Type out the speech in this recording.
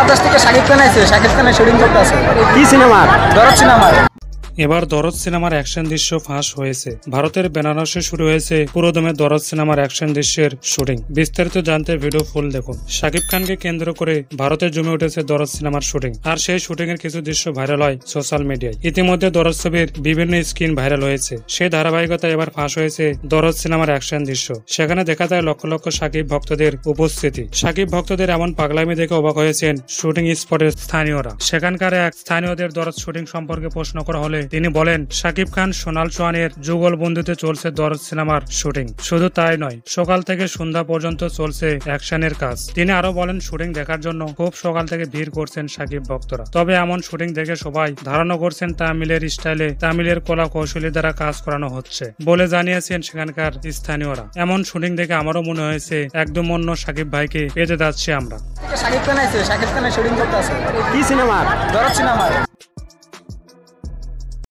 বাংলাদেশ থেকে শাকিব খান আইছে, শাকিব খানের শুটিং করতেছে। কি সিনেমা? দরদ সিনেমার। এবার দরদ সিনেমার অ্যাকশন দৃশ্য ফাঁস হয়েছে। ভারতের বেনারসে শুরু হয়েছে পুরোদমে দরদ সিনেমার অ্যাকশন দৃশ্যের শুটিং। বিস্তারিত জানতে ভিডিও ফুল দেখুন। শাকিব খানকে কেন্দ্র করে ভারতে জমে উঠেছে দরদ সিনেমার শুটিং। আর সেই শুটিং এর কিছু দৃশ্য ভাইরাল হয় সোশ্যাল মিডিয়ায়। ইতিমধ্যে দরদ ছবির বিভিন্ন স্ক্রিন ভাইরাল হয়েছে। সেই ধারাবাহিকতায় এবার ফাঁস হয়েছে দরদ সিনেমার অ্যাকশন দৃশ্য। সেখানে দেখা যায় লক্ষ লক্ষ শাকিব ভক্তদের উপস্থিতি। শাকিব ভক্তদের এমন পাগলামি দেখে অবাক হয়েছেন শুটিং স্পটের স্থানীয়রা। সেখানকার এক স্থানীয়দের দরদ শুটিং সম্পর্কে প্রশ্ন করা হলে তিনি বলেন, শাকিব খান সোনাল চৌহানের যুগল বন্ধুতে চলছে দরদ সিনেমার শুটিং। শুধু তাই নয়, সকাল থেকে সন্ধ্যা পর্যন্ত চলছে অ্যাকশনের কাজ। তিনি আরো বলেন, শুটিং দেখার জন্য খুব সকাল থেকে ভিড় করছেন শাকিব ভক্তরা। তবে এমন শুটিং দেখে সবাই ধারণা করছেন তামিলের স্টাইলে তামিলের কলা কৌশলী দ্বারা কাজ করানো হচ্ছে বলে জানিয়েছেন সেখানকার স্থানীয়রা। এমন শুটিং দেখে আমারও মনে হয়েছে একদম অন্য শাকিব ভাইকে পেতে যাচ্ছি আমরা। শাকিব খান আইছে, শাকিব খানের শুটিং করতেছে। কি সিনেমা? দরদ সিনেমার।